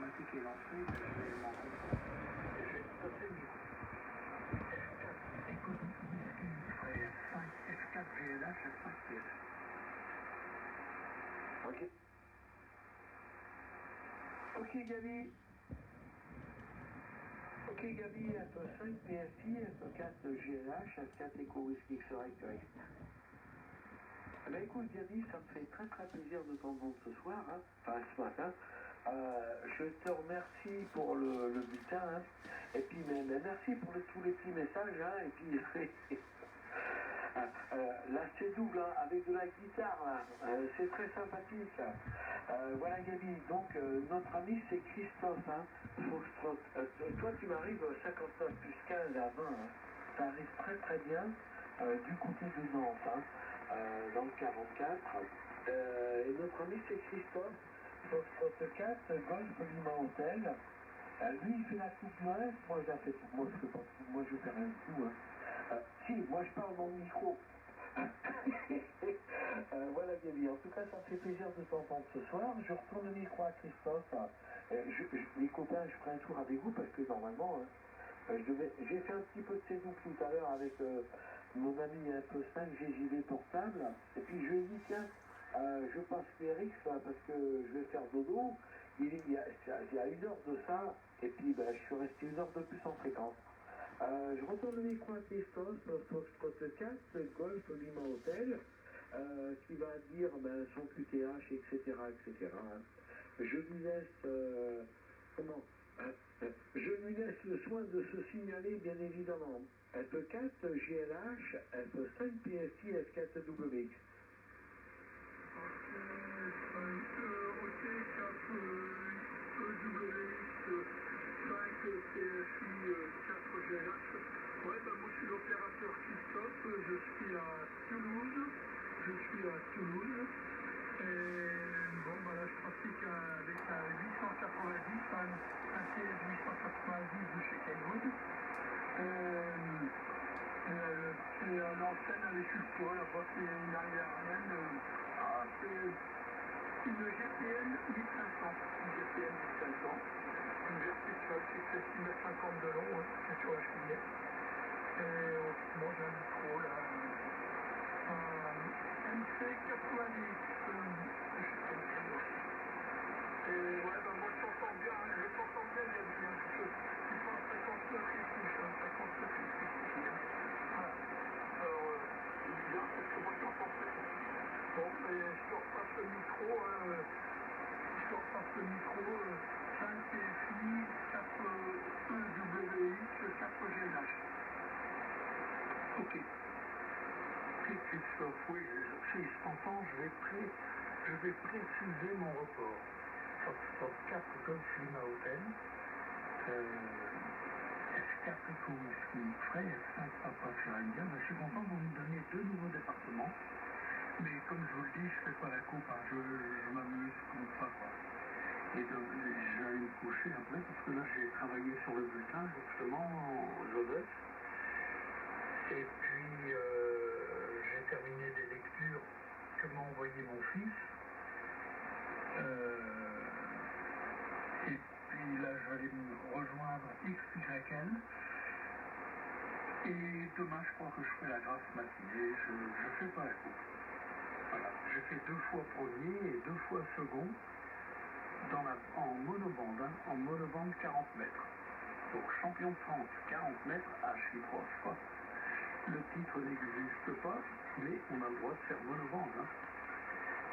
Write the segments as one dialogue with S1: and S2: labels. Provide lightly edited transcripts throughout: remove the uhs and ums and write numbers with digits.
S1: automatique est lancé, je vais m'en rendre compte. Et je vais passer le micro. F4, écoute, il ferait 5 F4 GLH et 5 PS.
S2: Ok. Ok Gabi. Ok Gabi, F5 PSI, F4 GLH, F4 Echo Whisky X-Ray. Eh ben écoute Gabi, ça me fait très très plaisir de t'entendre ce soir, hein. Enfin ce matin. Je te remercie pour le bulletin, hein. Et puis mais merci pour tous les petits messages, hein. Et puis là c'est double, hein, avec de la guitare là, c'est très sympathique. Voilà Gabi, donc notre ami c'est Christophe, hein, Foxtrot. Toi tu m'arrives 59 plus 15 à 20, hein. Ça arrive très très bien du côté de Nantes, hein, dans le 44. Et notre ami c'est Christophe, Foxtrot 4, Golf Lima Hotel. Lui il fait la coupe du reste, moi je fais tout, moi je fais pas tout, moi je fais rien du tout, hein. Si, moi je parle dans le micro. Voilà Gabi, en tout cas ça me fait plaisir de t'entendre ce soir. Je retourne le micro à Christophe. Les copains, je ferai un tour avec vous parce que normalement, j'ai fait un petit peu de séduction tout à l'heure avec mon ami un peu 5 GJV portable. Et puis je lui ai dit tiens, je passe Félix parce que je vais faire dodo. Il y a 1 heure de ça, et puis je suis resté 1 heure de plus en fréquence. Je retourne le micro à Christophe, Foxtrot 4, Golf Lima Hotel, qui va dire son QTH, etc., etc. Je lui laisse, je lui laisse le soin de se signaler, bien évidemment. F4, GLH, F5, PSI, F4WX.
S1: Ok, 4 EWX, 5 PSI, 4 GLH. Ouais, moi je suis l'opérateur Christophe, je suis à Toulouse. Et bon, là je pratique avec un 890, un TS 890 de chez Kenwood. C'est une antenne avec Ultra, là-bas c'est une aérienne. C'est une GPN 1500. Une verticale qui fait 6,50 m de long, hein, c'est sur la cheminée. Et moi j'ai un micro là, MC90. Et ouais, moi je t'entends bien, Gabi, hein, tu parles 59 et touche, 59 et touche. Voilà. Alors, c'est bizarre parce que moi je t'entends très bien. Bon, et je te repasse le micro, 5 PSI, 4 EWX, 4 GLH. Ok. Ok, Christophe, oui, si je t'entends, je vais préciser mon report. Foxtrot 4 Golf Lima Hotel, F4 Echo Whisky Fray, F5 Papa Ferrandia. Je suis content, vous me donnez 2 nouveaux départements. Mais comme je vous le dis, je fais pas la coupe, hein, je m'amuse comme ça, quoi. Et donc, j'allais me coucher après, parce que là, j'ai travaillé sur le bulletin, justement, en Joseph. Et puis, j'ai terminé des lectures que m'a envoyé mon fils. Et puis là, je vais aller me rejoindre XYL. Et demain, je crois que je ferai la grasse matinée, je fais pas la coupe. Voilà, j'ai fait 2 fois premier et 2 fois second en monobande, hein, en monobande 40 mètres. Donc champion de France 40 mètres à Chypre. Le titre n'existe pas, mais on a le droit de faire monobande. Hein.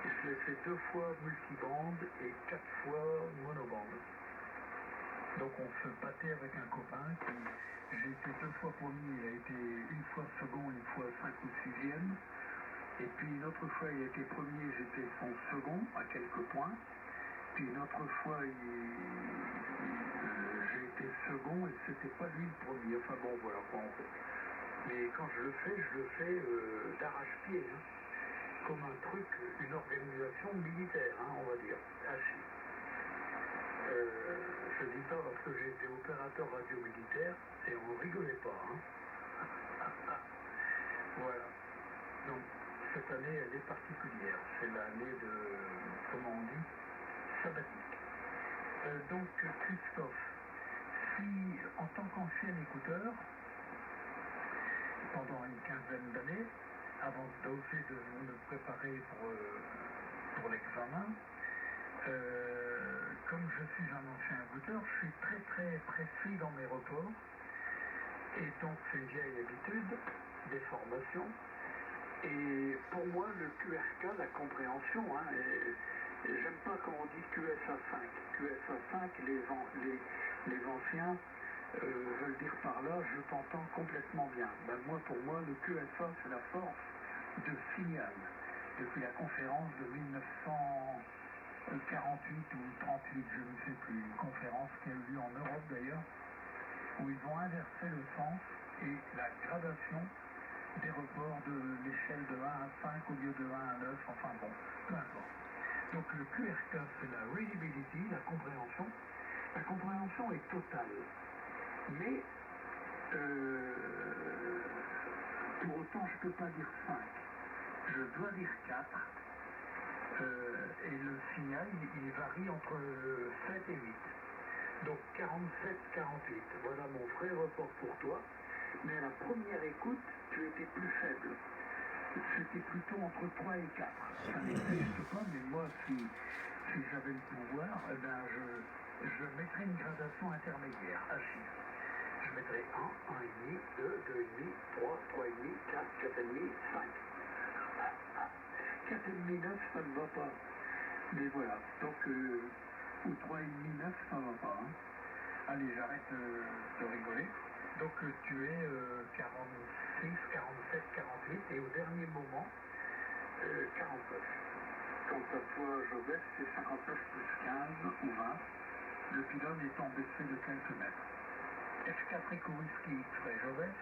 S1: Et je l'ai fait 2 fois multibande et 4 fois monobande. Donc on se battait avec un copain qui, j'ai été 2 fois premier, il a été 1 fois second, 1 fois 5 ou 6e. Et puis une autre fois il a été premier, j'étais son second à quelques points. Puis une autre fois j'ai été second et c'était pas lui le premier. Enfin bon voilà quoi en fait. Mais quand je le fais d'arrache-pied, hein, comme un truc, une organisation militaire, hein, on va dire. Assis. Je dis ça parce que j'ai été opérateur radio militaire et on rigolait pas. Hein. Voilà. Donc cette année elle est particulière. C'est l'année de, comment on dit, sabbatique. Donc Christophe, si en tant qu'ancien écouteur, pendant une quinzaine d'années, avant d'oser de me préparer pour l'examen, comme je suis un ancien écouteur, je suis très très précis dans mes reports, et donc c'est une vieille habitude des formations. Et pour moi, le QRK, la compréhension, j'aime pas quand on dit QSA5. QSA5, les anciens veulent dire par là, je t'entends complètement bien. Ben pour moi, le QSA, c'est la force de signal. Depuis la conférence de 1948 ou 38, je ne sais plus, une conférence qui a eu lieu en Europe d'ailleurs, où ils ont inversé le sens et la gradation des reports de l'échelle de 1 à 5 au lieu de 1 à 9, enfin bon, peu importe. Donc le QRK, c'est la readability, la compréhension. La compréhension est totale. Mais pour autant, je ne peux pas dire 5. Je dois dire 4. Et le signal, il varie entre 7 et 8. Donc 47-48. Voilà mon vrai report pour toi. Mais à la première écoute, tu étais plus faible. C'était plutôt entre 3 et 4. Ça n'existe pas, mais moi, si j'avais le pouvoir, je mettrais une gradation intermédiaire à chiffres. Je mettrais 1, 1,5, 2, 2,5, 3, 3,5, 4, 4,5, 5. 4,5, 9, ça ne va pas. Mais voilà, donc, ou 3,5, 9, ça ne va pas. Hein. Allez, j'arrête de rigoler. Donc tu es 46, 47, 48 et au dernier moment 49. Quant à toi, Joseph, c'est 59 plus 15 ou 20. Le pylône étant baissé de quelques mètres. F4 Eco Whisky X-Ray Joseph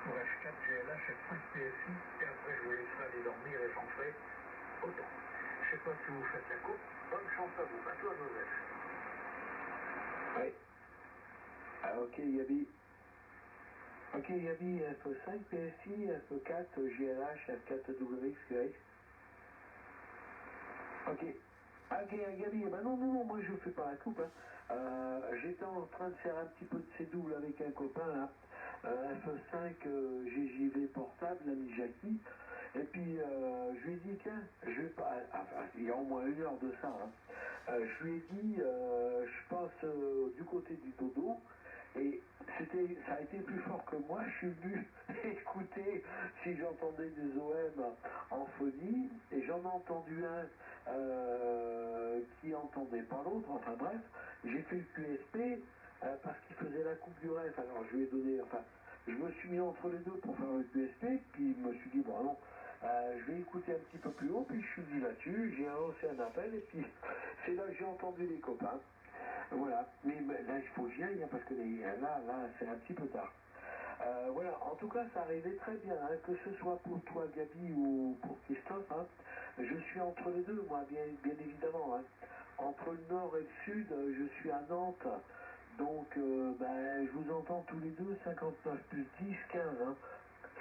S1: pour F4 GLH F5 PSI et après je vous laisserai aller dormir et j'en ferai autant. Je ne sais pas si vous faites la coupe. Bonne chance à vous. À toi Joseph.
S2: Oui. Ah, ok Gabi. Ok Gabi, F5 PSI, F4 GLH, F4 WXQX. Ok. Ok Gabi, ben non, moi je fais pas la coupe. Hein. J'étais en train de faire un petit peu de C-double avec un copain là. F5 GJV portable, l'ami Jackie. Et puis je lui ai dit tiens, je vais pas. Enfin, il y a au moins 1 heure de ça. Hein. Je lui ai dit je passe du côté du dodo. Et ça a été plus fort que moi. Je suis venu écouter si j'entendais des OM en phonie, et j'en ai entendu un qui entendait pas l'autre. Enfin bref, j'ai fait le QSP parce qu'il faisait la coupe du ref. Alors je lui ai donné, enfin, je me suis mis entre les deux pour faire le QSP, puis je me suis dit bon non. Je vais écouter un petit peu plus haut, puis je suis dit là-dessus, j'ai lancé un appel, et puis c'est là que j'ai entendu les copains. Voilà, mais là il faut que j'y aille, hein, parce que là c'est un petit peu tard. Voilà, en tout cas ça arrivait très bien, hein, que ce soit pour toi Gabi ou pour Christophe, hein, je suis entre les deux, moi, bien évidemment. Hein. Entre le nord et le sud, je suis à Nantes, donc je vous entends tous les deux, 59 plus 10, 15. Hein.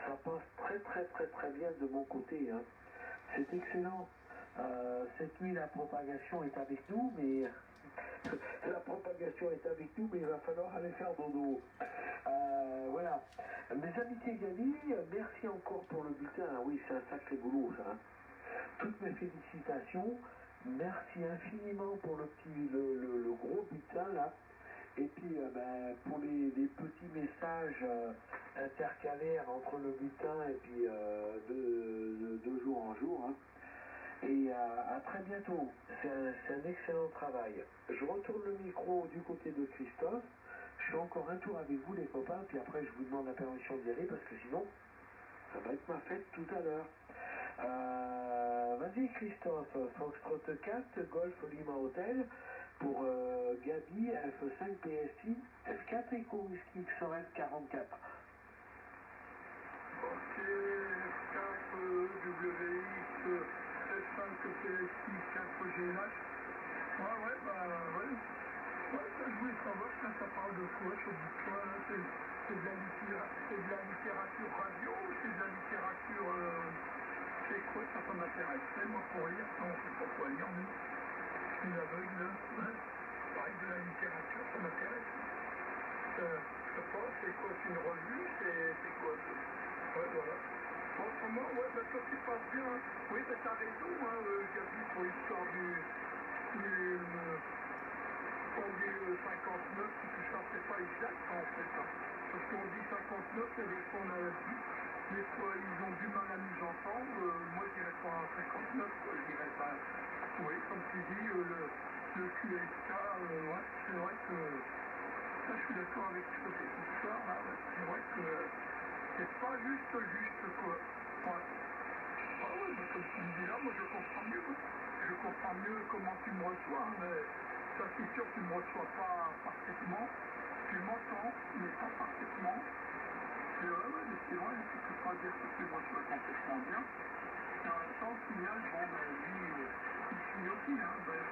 S2: Ça passe très bien de mon côté. Hein. C'est excellent. Cette nuit, la propagation est avec nous, mais la propagation est avec nous, mais il va falloir aller faire dodo. Voilà. Mes amitiés Gabi, merci encore pour le bulletin. Ah oui, c'est un sacré boulot, ça. Hein. Toutes mes félicitations. Merci infiniment pour le gros bulletin, là. Et puis, pour les petits messages intercalaires entre le bulletin et puis de jour en jour. Hein. Et à très bientôt. C'est un excellent travail. Je retourne le micro du côté de Christophe. Je fais encore un tour avec vous, les copains, puis après je vous demande la permission d'y aller parce que sinon, ça va être ma fête tout à l'heure. Vas-y Christophe, Foxtrot 4, Golf Lima Hotel, pour Gabi, F5 PSI, F4 Eco Whisky XOL 44.
S1: Ok, F4 WX, F5 PSI 4 GLH. Ouais. Ouais, je voulais savoir quand ça parle de quoi, ce bouquin, là, c'est de la littérature radio ou c'est de la littérature... c'est quoi, ça m'intéresserait, moi, pour lire. Non, on ne sait pas quoi lire, nous. Je suis aveugle, là. Ouais. avec de la littérature, ça m'intéresse. Je sais pas, c'est quoi, c'est une revue, c'est quoi? Ouais, voilà. Autrement, ouais, bah, ça se passe bien. Oui, bah, t'as raison, hein, Gabi, pour l'histoire du 59, ça c'est pas exact en fait. Hein. Parce qu'on dit 59, et des fois on a dit, des fois ils ont du mal à nous entendre. Moi je dirais pas 59, quoi, je dirais pas. Oui, comme tu dis, le QSK, ouais, c'est vrai que ça, je suis d'accord avec cette histoire là, ouais, c'est vrai que c'est pas juste quoi. Ouais. Ah ouais, mais comme tu me dis là, moi je comprends mieux. Je comprends mieux comment tu me reçois, hein, mais ça c'est sûr que tu ne me reçois pas parfaitement. Tu m'entends, mais pas parfaitement. C'est vrai, ouais, mais c'est vrai, tu ne peux pas dire que tu me reçois complètement bien. Et en même temps, le signal, bon, ben, lui, ici aussi, hein, ben,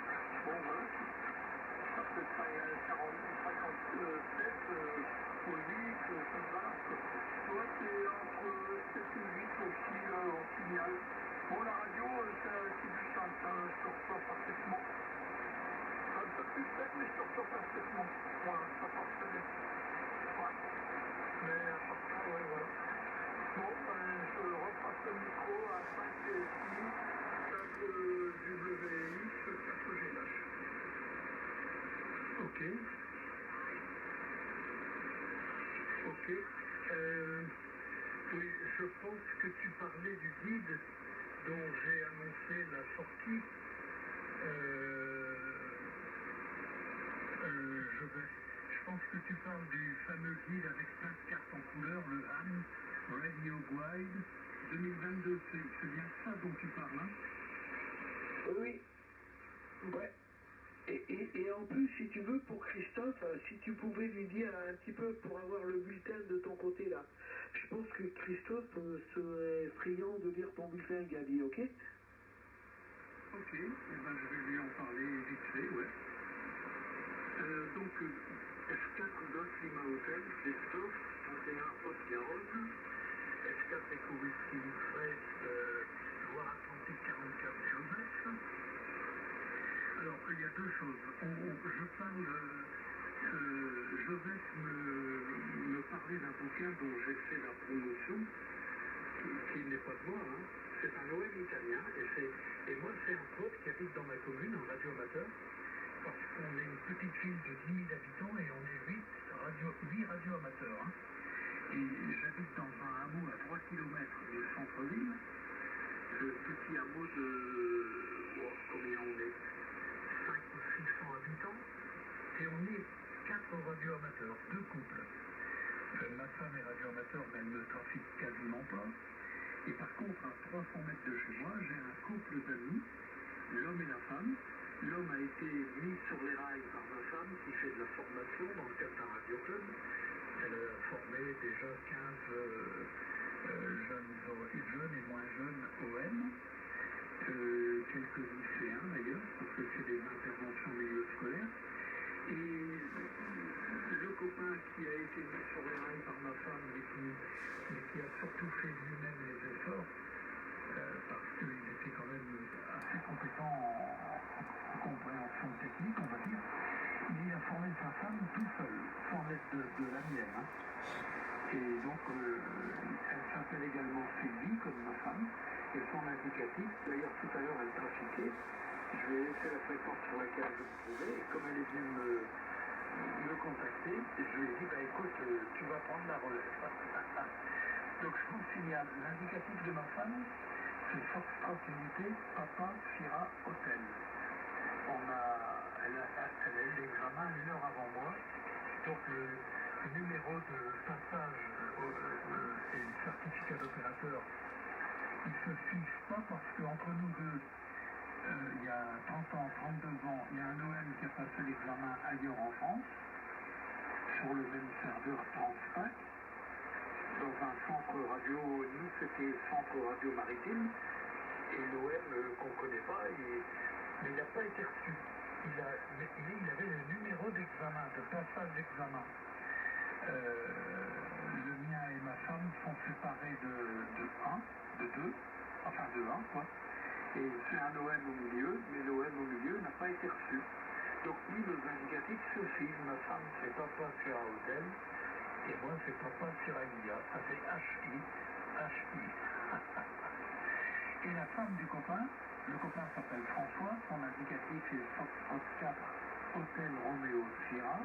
S1: bon, voilà, ça peut être 57 ou 8, ça va. Toi, c'est entre 7 et 8 aussi, en signal. Bon, la radio, c'est du simple, hein, je te reçois parfaitement. Un peu plus faible, mais je te reçois parfaitement. Voilà, ça passe très bien. Ouais. Mais à part ça, ouais, voilà. Bon, je repasse le micro à 5 PSI, 4 WX, 4 GH. Ok. Ok. Oui, je pense que tu parlais du guide dont j'ai annoncé la sortie. Je pense que tu parles du fameux guide avec plein de cartes en couleur, le HAM Radio Guide 2022. C'est bien ça dont tu parles, hein?
S2: Oui, ouais. Et en plus, si tu veux, pour Christophe, si tu pouvais lui dire un petit peu pour avoir le bulletin de ton côté là, je pense que Christophe serait friand de lire ton bulletin, Gabi, ok?
S1: Ok, eh ben, je vais lui en parler vite fait, ouais. Donc, F4 Golf Lima Hotel, Christophe, 21 Haute-Garonne, F4 Eco Whisky Fred, Loire Atlantique 44 Joseph. Alors, il y a deux choses. Je parle, Joseph me parlait d'un bouquin dont j'ai fait la promotion, qui n'est pas de moi, hein. C'est un OM italien, et moi c'est un pote qui habite dans ma commune, un radioamateur, parce qu'on est une petite ville de 10 000 habitants et on est 8 radioamateurs. Hein. Et j'habite dans un hameau à 3 kilomètres du centre-ville, le petit hameau de, combien on est, 500 ou 600 habitants, et on est 4 radioamateurs, 2 couples. Ma femme est radioamateur, mais elle ne trafique quasiment pas. Et par contre, à 300 mètres de chez moi, j'ai un couple d'amis, l'homme et la femme. L'homme a été mis sur les rails par ma femme qui fait de la formation dans le cadre d'un radioclub. Elle a formé déjà 15 jeunes et moins jeunes OM, quelques lycéens d'ailleurs, parce que c'est des interventions au milieu scolaire. Et le copain qui a été mis sur les rails par ma femme, mais qui a surtout fait lui-même les efforts, parce qu'il était quand même assez compétent en compréhension technique, on va dire, il a formé sa femme tout seul, sans l'aide de la mienne. Hein. Et donc, elle s'appelle également Sylvie, comme ma femme, et son indicatif, d'ailleurs tout à l'heure elle trafiquait, je lui ai laissé la fréquence sur laquelle je me trouvais, et comme elle est venue me contacter, je lui ai dit, bah écoute, tu vas prendre la relève. Donc je vous signale, l'indicatif de ma femme, c'est Foxtrot Unité, Papa Sierra Hotel. Elle a eu l'examen 1 heure avant moi, donc le numéro de passage et le certificat d'opérateur, ils ne se suivent pas parce qu'entre nous deux, il y a 30 ans, 32 ans, il y a un OM qui a passé l'examen ailleurs en France, sur le même serveur 35, dans un centre radio, nous c'était centre radio maritime, et l'OM qu'on ne connaît pas, mais il n'a pas été reçu. Il avait le numéro d'examen, de passage d'examen. Le mien et ma femme sont séparés de 2, quoi. Et c'est un OM au milieu, mais l'OM au milieu n'a pas été reçu. Donc lui, nos indicatifs suffisent. Ma femme, c'est papa sur un hôtel, et moi, c'est papa sur Aïlia. Ça fait HI, HI. Et la femme du copain, le copain s'appelle François, son indicatif est Foxtrot 4, Hôtel Roméo Sierra,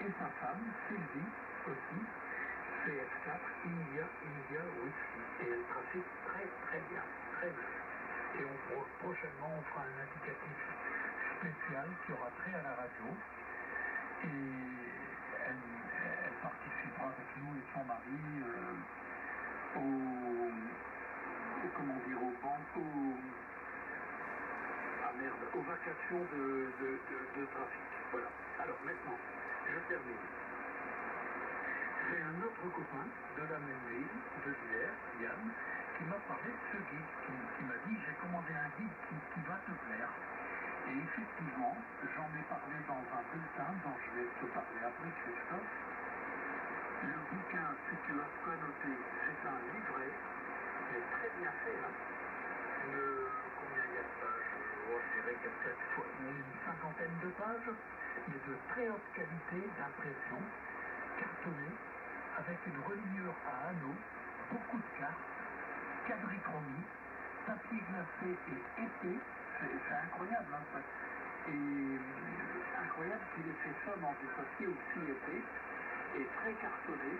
S1: et sa femme, Sylvie, aussi, CF4, India Whisky. Et elle trafique très bien, très bien. Et prochainement, on fera un indicatif spécial qui aura trait à la radio. Et elle participera avec nous et son mari aux vacations de trafic. Voilà. Alors maintenant, je termine. C'est un autre copain de la même ville, de Bière, Yann, qui m'a parlé de ce guide, qui m'a dit j'ai commandé un guide qui va te plaire. Et effectivement, j'en ai parlé dans un bulletin dont je vais te parler après, Christophe. Le bouquin, si tu as quoi noter, c'est un livret, mais très bien fait. Hein. Combien il y a de pages? Je dirais qu'il y a peut-être une cinquantaine de pages, mais de très haute qualité d'impression, cartonnée, avec une reliure à anneaux, beaucoup de cartes, quadrichromie, papier glacé et épais. C'est incroyable, hein, ça. Et incroyable qu'il ait fait ça dans du papier aussi épais et très cartonné,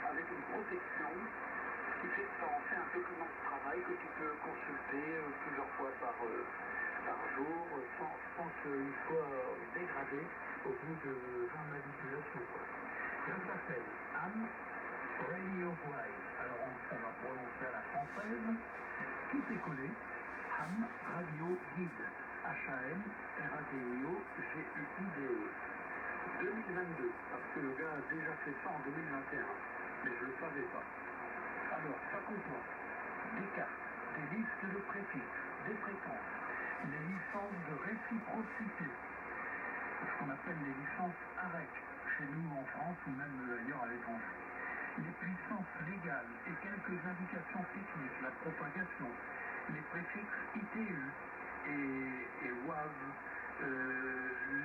S1: avec une protection, ce qui fait que ça en fait un document de travail que tu peux consulter plusieurs fois par jour, sans qu'il soit dégradé au bout de 20 manipulations. Ça s'appelle Ham Radio Guide. Alors on va prononcer à la française, tout est collé. Ham Radio Guide, HAM RADIO GUIDE 2022, parce que le gars a déjà fait ça en 2021, mais je ne le savais pas. Alors, ça comporte des cartes, des listes de préfixes, des fréquences, les licences de réciprocité, ce qu'on appelle les licences AREC, chez nous en France ou même ailleurs à l'étranger, les puissances légales et quelques indications techniques, la propagation, les préfixes ITU et WAV,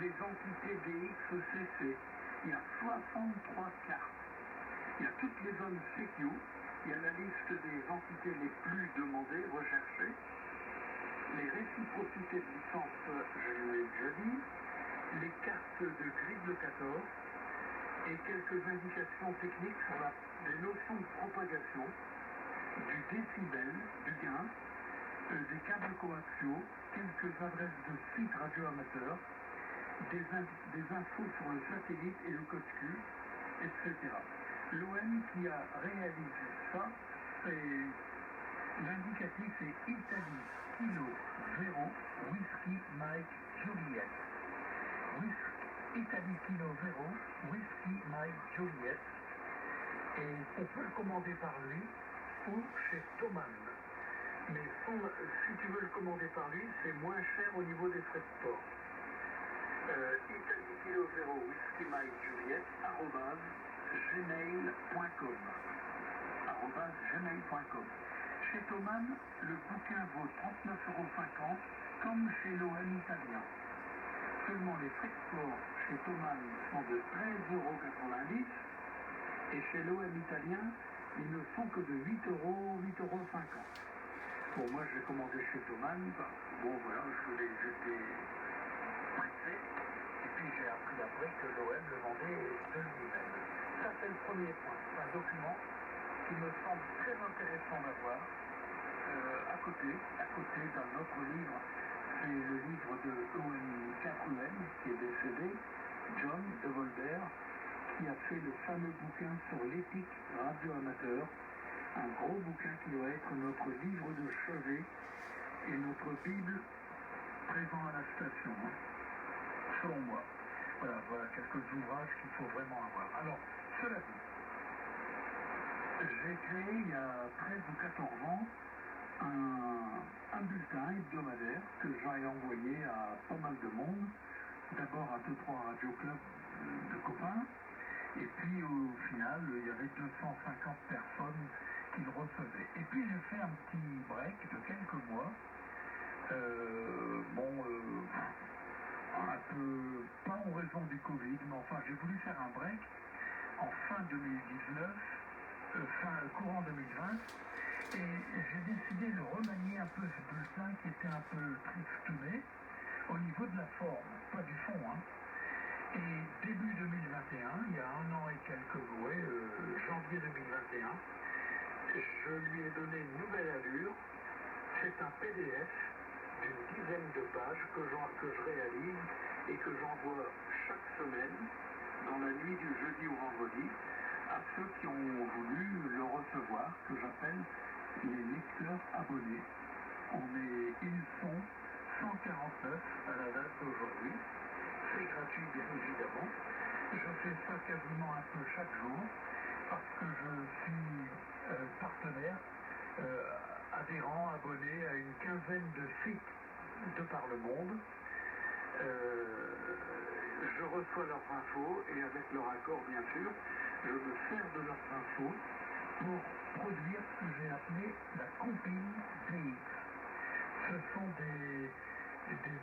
S1: les entités DXCC. Il y a 63 cartes. Il y a toutes les zones CQ. Il y a la liste des entités les plus demandées, recherchées. Les réciprocités de licence, je l'ai déjà dit. Les cartes de grille de 14. Et quelques indications techniques sur les notions de propagation, du décibel, du gain, des câbles coaxiaux, quelques adresses de sites radioamateurs, des infos sur le satellite et le code Q, etc. L'OM qui a réalisé ça, c'est l'indicatif est Italie, Kilo, Véro, Whisky, Mike, Juliette. Italie, Kilo, Véro, Whisky, Mike, Juliette. Et on peut le commander par lui ou chez Thomann. Mais si tu veux le commander par lui, c'est moins cher au niveau des frais de port. Italie Kilo Zero Whisky Mike Juliette @gmail.com. @gmail.com. Chez Thomann, le bouquin vaut 39,50 € comme chez l'OM italien. Seulement les frais de port chez Thomann sont de 13,90 € et chez l'OM italien, ils ne sont que de 8,50 €. Bon, moi je l'ai commandé chez Thomann, bon voilà, j'étais pressé, et puis j'ai appris après que l'OM le vendait de lui-même. Ça c'est le premier point, c'est un document qui me semble très intéressant d'avoir à côté d'un autre livre, c'est le livre de OM4EM qui est décédé, John de Volder, qui a fait le fameux bouquin sur l'éthique radioamateur. Un gros bouquin qui doit être notre livre de chevet et notre Bible présent à la station, hein, selon moi. Voilà quelques ouvrages qu'il faut vraiment avoir. Alors, cela dit, j'ai créé il y a 13 ou 14 ans un bulletin hebdomadaire que j'ai envoyé à pas mal de monde, d'abord à 2-3 radioclubs de copains, et puis au final, il y avait 250 personnes qui le recevaient. Et puis j'ai fait un petit break de quelques mois. un peu, pas en raison du Covid, mais enfin j'ai voulu faire un break en fin 2019, courant 2020, et j'ai décidé de remanier un peu ce bulletin qui était un peu tristouné au niveau de la forme, pas du fond, hein. Et début 2021, il y a un an et quelques mois, janvier 2021, je lui ai donné une nouvelle allure. C'est un PDF d'une dizaine de pages que je réalise et que j'envoie chaque semaine, dans la nuit du jeudi au vendredi, à ceux qui ont voulu le recevoir, que j'appelle les lecteurs abonnés. Ils sont 149 à la date d'aujourd'hui. C'est gratuit, bien évidemment. Je fais ça quasiment un peu chaque jour parce que je suis partenaire, adhérent, abonné à une quinzaine de sites de par le monde. Je reçois leurs infos et avec leur accord, bien sûr, je me sers de leurs infos pour produire ce que j'ai appelé la compile DX. Ce sont des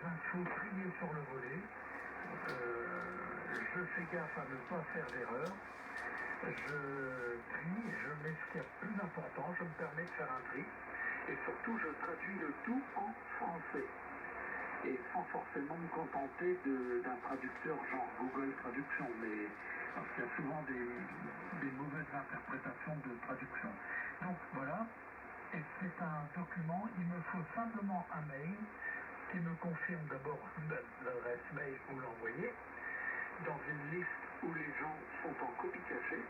S1: infos triées sur le volet. Je fais gaffe à ne pas faire d'erreur. Je trie, je mets ce qu'il y a de plus important, je me permets de faire un tri. Et surtout, je traduis le tout en français. Et sans forcément me contenter d'un traducteur genre Google Traduction, mais parce qu'il y a souvent des mauvaises interprétations de traduction. Donc voilà, et c'est un document, il me faut simplement un mail qui me confirme d'abord l'adresse mail où l'envoyer, dans une liste où les gens sont en copie cachée.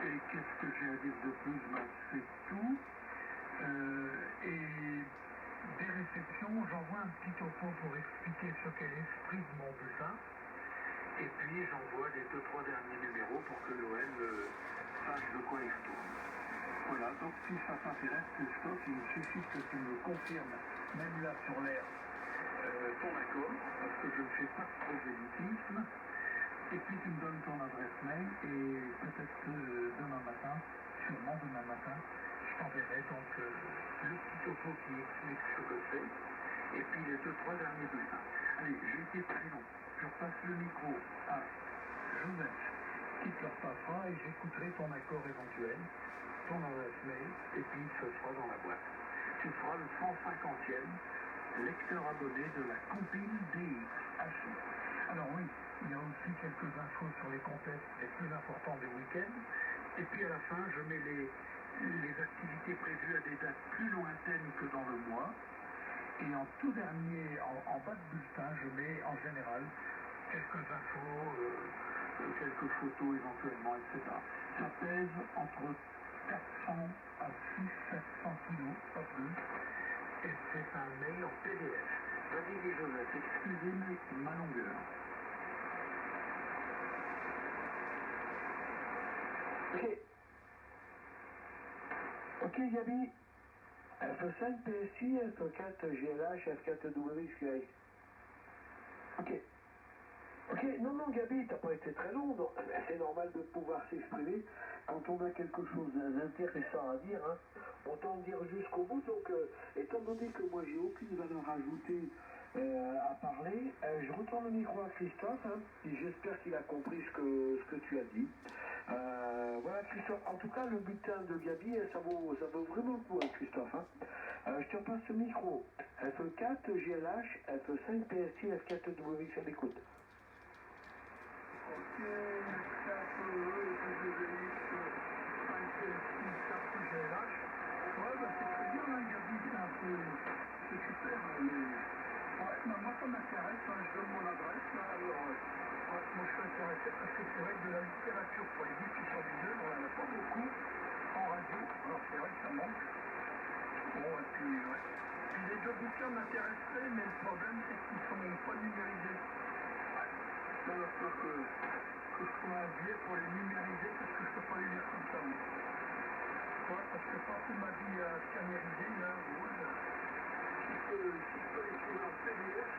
S1: Et qu'est-ce que j'ai à dire de plus? C'est tout. Et des réceptions, j'envoie un petit topo pour expliquer ce qu'est l'esprit de mon bulletin. Et puis j'envoie les 2-3 derniers numéros pour que l'OL sache de quoi il retourne. Voilà, donc si ça t'intéresse, Christophe, il suffit que tu me confirmes, même là sur l'air, ton accord, parce que je ne fais pas de prosélytisme. Et puis tu me donnes ton adresse mail et peut-être demain matin, sûrement demain matin, je t'enverrai donc le petit topo qui explique ce que c'est et puis les 2-3 derniers bulletins. Allez, j'ai été très long. Je repasse le micro à Joseph qui te le repassera et j'écouterai ton accord éventuel, ton adresse mail et puis ce sera dans la boîte. Tu seras le 150e lecteur abonné de la compile DXHI. Alors oui, il y a aussi quelques infos sur les contests les plus importants des week-ends. Et puis à la fin, je mets les activités prévues à des dates plus lointaines que dans le mois. Et en tout dernier, en bas de bulletin, je mets en général quelques infos, quelques photos éventuellement, etc. Ça pèse entre 400 à 600-700 kilos, pas plus. Et c'est un mail en PDF. Vas-y Joseph, excusez ma longueur.
S2: Ok Gabi, F5 PSI, F4 GLH, F4 WXY. Ok, non Gabi, t'as pas été très long, c'est normal de pouvoir s'exprimer quand on a quelque chose d'intéressant à dire, hein. Autant le dire jusqu'au bout, donc étant donné que moi j'ai aucune valeur ajoutée à parler, je retourne le micro à Christophe, hein, et j'espère qu'il a compris ce que tu as dit. Voilà Christophe, en tout cas le bulletin de Gabi, ça vaut vraiment le coup, hein, Christophe, hein. Je te passe le micro. F4 GLH, F5 PSI, F4 WX, à l'écoute.
S1: Ok, F4 WX, 5 PSI, 4 GLH. Ouais, bah c'est très bien, hein, Gabi, c'est super. Ouais, bah, moi ça m'intéresse, hein, je donne mon adresse là, alors ouais, moi je suis intéressé parce que c'est vrai que de la littérature pour les diffusions du jeu, on n'en a pas beaucoup en radio, alors c'est vrai que ça manque. Bon, et puis ouais. Puis les deux bouquins m'intéresseraient, mais le problème c'est qu'ils sont pas numérisés. Ouais, ça va falloir que je trouve un biais pour les numériser parce que je peux pas les lire comme ça. Ouais, parce que quand tu m'as dit à scanneriser, là, ouais, si je peux les trouver en PDF,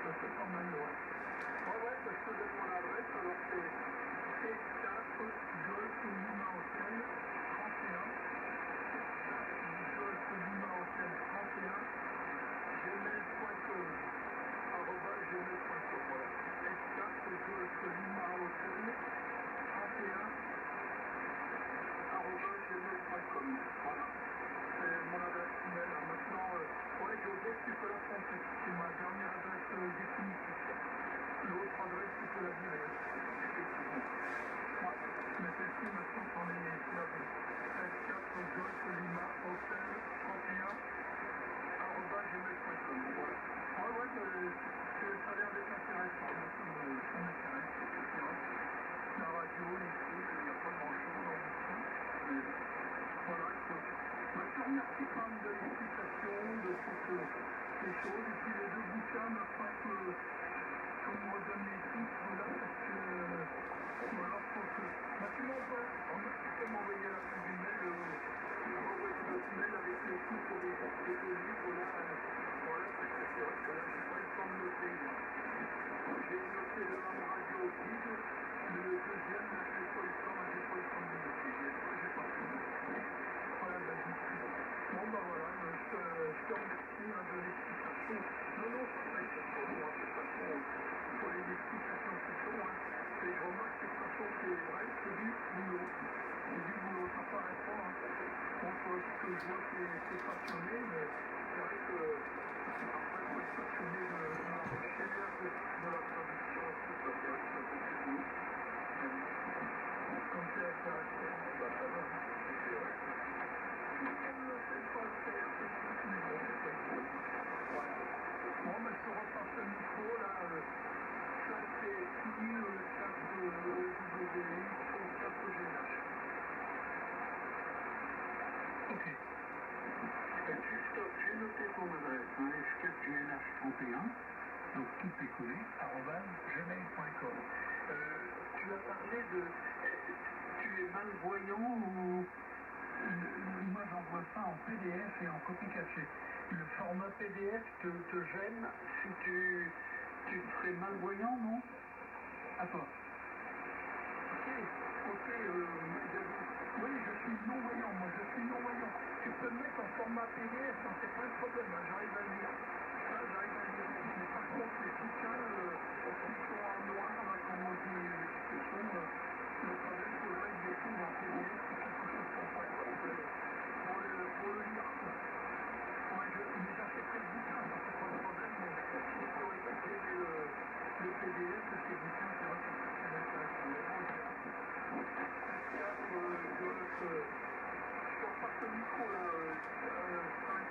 S1: ça fait pas mal, ouais. Ouais, parce que j'ai mon adresse, alors c'est C4 Golf Lima Hotel 31. Golf Lima Hotel 31, gmail.com. un article de l'explication de toutes ces choses. Et puis les deux bouquins, ma foi, que on me redonne les titres là, parce que voilà, je pense que tu m'envoies, tu peux m'envoyer à la fin du mail, m'envoyer notre mail avec les titres des deux livres là. Voilà, parce que c'est vrai que là, j'ai pas le temps de noter. J'ai noté le homme radio guide, mais le deuxième, là, j'ai pas eu le temps de noter. J'ai pas pu. Voilà, ben, bon, ben voilà, je te remercie de l'explication. Non, ça va être pour moi, de toute façon, pour les explications qui sont, et je remarque que de toute façon, c'est vrai, c'est du boulot. C'est du boulot, ça paraît pas. Bon, ce que je vois, c'est passionné, mais c'est vrai que après, il faut être passionné de la recherche, de la traduction, tout ça, c'est vrai que ça fait du boulot. Comme c'est un caractère, bah, ça va. C'est vrai que si on ne sait pas le faire, c'est tout ce qu'il faut. Voilà. Bon, mais je te repasse le micro, là, ça c'est fini, le chat de WX au 4GH. Ok. J'ai noté ton adresse, F4GNH31, donc tout est collé, @gmail.com. Tu as parlé de... Tu es malvoyant ou... Moi j'envoie ça en PDF et en copie cachée. Le format PDF te gêne si tu serais malvoyant, non? À toi. Ok, oui, je suis non-voyant, moi je suis non-voyant. Tu peux me mettre en format PDF, ça c'est pas un problème, j'arrive à le lire. Ça, j'arrive à le lire. Mais par contre, les bouquins qui sont en noir, là, comme on dit l'expression, le problème, c'est vrai que je les trouve en PDF, c'est quelque chose comme ça, quoi. Pour le lire, quoi. Ouais, mais j'achèterai le bouquin, ça c'est pas le problème, mais pour récupérer le PDF de ces bouquins, c'est vrai que c'est intéressant. Je repasse le micro là, 5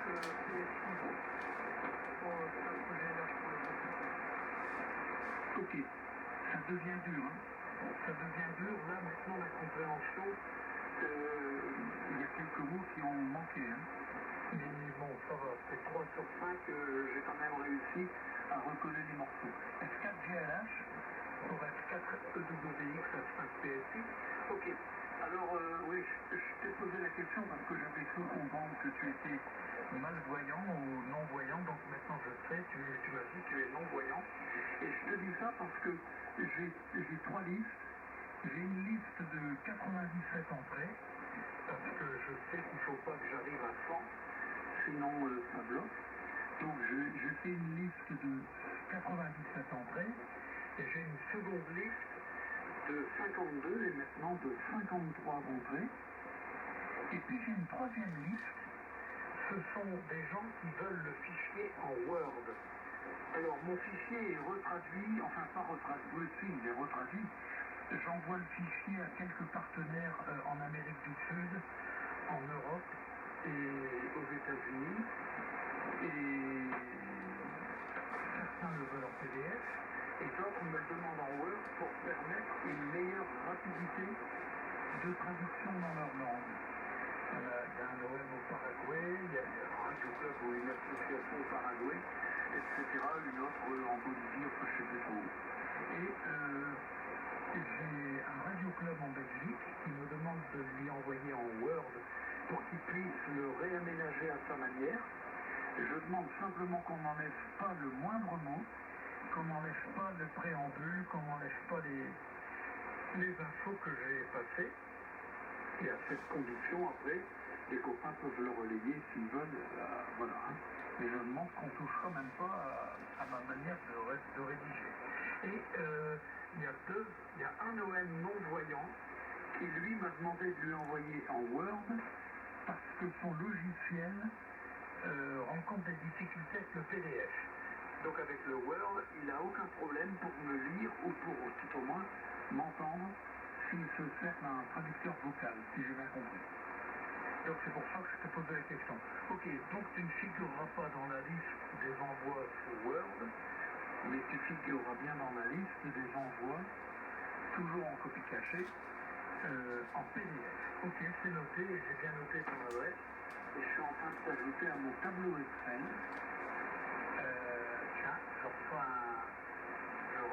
S1: PSI pour 4GLH pour les bouquins. Ok, ça devient dur, hein. Ça devient dur, là maintenant la compréhension, il y a quelques mots qui ont manqué, hein. Mais bon, ça va, c'est 3 sur 5, j'ai quand même réussi à recoller les morceaux. F4GLH pour F4EWX F5PSI. Ok, alors oui, je t'ai posé la question parce que j'avais cru comprendre que tu étais malvoyant ou non-voyant, donc maintenant je sais, tu m'as dit que tu es non-voyant. Et je te dis ça parce que j'ai 3 listes. J'ai une liste de 97 entrées, parce que je sais qu'il ne faut pas que j'arrive à 100, sinon ça bloque. Donc j'ai fait une liste de 97 entrées, et j'ai une seconde liste de 52 et maintenant de 53 entrées. Et puis j'ai une troisième liste, ce sont des gens qui veulent le fichier en Word. Alors mon fichier est retraduit, enfin pas retraduit, oui si, il est retraduit. J'envoie le fichier à quelques partenaires en Amérique du Sud, en Europe et aux États-Unis. Et certains le veulent en PDF et d'autres me le demandent en Word pour permettre une meilleure rapidité de traduction dans leur langue. Il y a un OM au Paraguay, il y a un Radio Club ou une association au Paraguay, etc. Une autre en Bolivie, enfin je sais plus trop. Et j'ai un Radio Club en Belgique qui me demande de lui envoyer en Word pour qu'il puisse le réaménager à sa manière. Je demande simplement qu'on n'enlève pas le moindre mot, qu'on n'enlève pas le préambule, qu'on n'enlève pas les infos que j'ai passées. Et à cette condition, après, les copains peuvent le relayer s'ils veulent. Voilà. Mais je demande qu'on ne touchera même pas à ma manière de rédiger. Et il y a un OM non-voyant qui, lui, m'a demandé de lui envoyer en Word parce que son logiciel rencontre des difficultés avec le PDF. Donc avec le Word, il n'a aucun problème pour me lire ou pour tout au moins m'entendre s'il se sert d'un traducteur vocal, si j'ai bien compris. Donc c'est pour ça que je te posais la question. Ok, donc tu ne figureras pas dans la liste des envois sous Word, mais tu figureras bien dans la liste des envois, toujours en copie cachée, en PDF. Ok, c'est noté, j'ai bien noté ton adresse et je suis en train de t'ajouter à mon tableau Excel. Tiens, je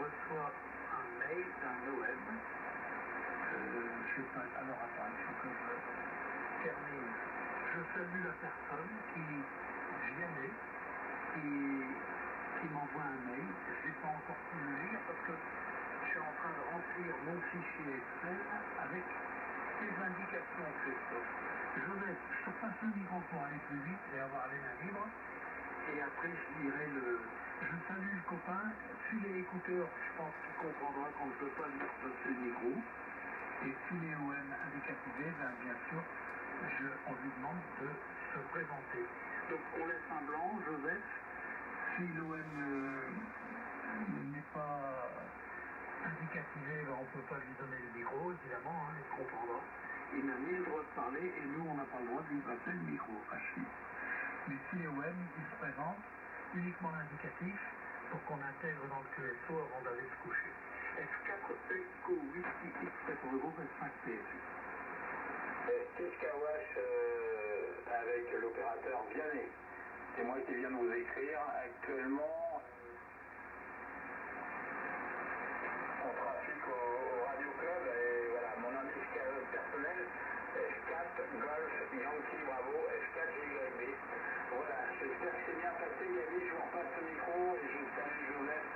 S1: reçois un mail d'un OM. Je sais pas, alors attends, il faut que je termine. Je salue la personne qui viennait, qui m'envoie un mail. Je n'ai pas encore pu le lire parce que je suis en train de remplir mon fichier Excel avec tes indications, Christophe. Je te passe le micro pour aller plus vite et avoir les mains libres. Et après, je dirai je salue le copain. S'il est écouteur, je pense qu'il comprendra qu'on ne peut pas lui repasser le micro. Et s'il est OM indicativé, ben, bien sûr, on lui demande de se présenter. Donc on laisse un blanc, Joseph. Si l'OM n'est pas indicativé, ben, on ne peut pas lui donner le micro, évidemment, hein, il comprendra. Il n'a ni le droit de parler et nous, on n'a pas le droit de lui passer le micro. Mais si les OM, il se présente uniquement l'indicatif pour qu'on intègre dans le QSO avant d'aller se coucher. F4 Echo Whisky X pour le groupe F5 PSU.
S3: Steve Kawash avec l'opérateur Vianney. C'est moi qui viens de vous écrire. Actuellement, on trafique au Radio Club et voilà, mon indice personnel F4 Golf Yankee Bravo F4 JYB. Voilà, j'espère que c'est bien passé, Gabi. Je vous repasse le micro et je salue Joseph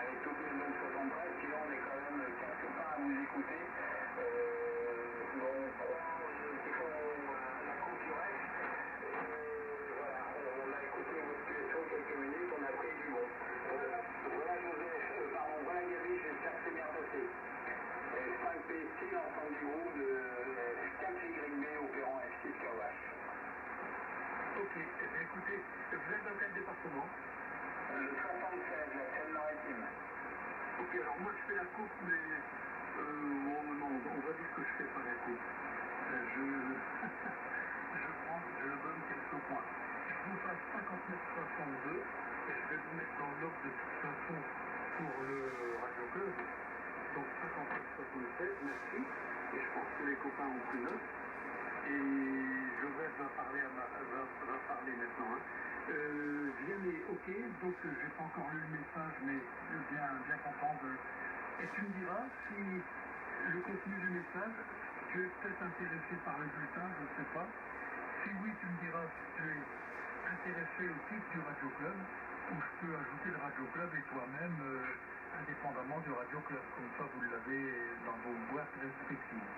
S3: avec toute une bonne 73. Sinon, on est quand même quelque part à vous écouter. Bon, on prend un petit peu la coupe du reste. Voilà, on a écouté votre QSO quelques minutes, on a pris du bon. Voilà Joseph, voilà Gabi, j'espère que c'est bien passé. 5 PST, l'ensemble du groupe de 4 YB opérant F6 Kawash.
S1: Ok, écoutez, vous êtes dans quel département?
S3: Le 76, la Seine-Maritime.
S1: Ok, alors moi je fais la coupe, mais non, on va dire que je fais pas la coupe. Je donne quelques points. Je vous fasse 59,62 et je vais vous mettre dans l'offre de toute façon pour le Radio Club. Donc 59,76, merci. Et je pense que les copains ont pris note. Et Joseph va parler maintenant. Hein. Vianney, ok, donc j'ai pas encore lu le message, mais bien content de... Et tu me diras si le contenu du message, tu es peut-être intéressé par le bulletin, je ne sais pas. Si oui, tu me diras si tu es intéressé au titre du Radio Club, ou je peux ajouter le Radio Club et toi-même, indépendamment du Radio Club, comme ça vous l'avez dans vos boîtes respectives.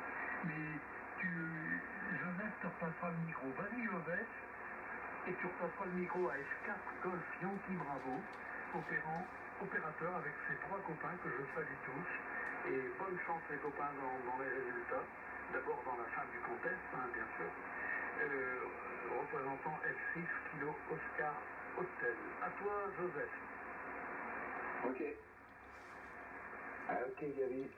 S1: Mais Joseph te repassera le micro. Vas-y Joseph, et tu repasseras le micro à F4 Golf Yankee Bravo, opérateur avec ses 3 copains que je salue tous. Et bonne chance les copains dans les résultats. D'abord dans la fin du contest, hein, bien sûr. Représentant F6 Kilo Oscar Hotel. À toi Joseph.
S2: Ok. Ok Gabi.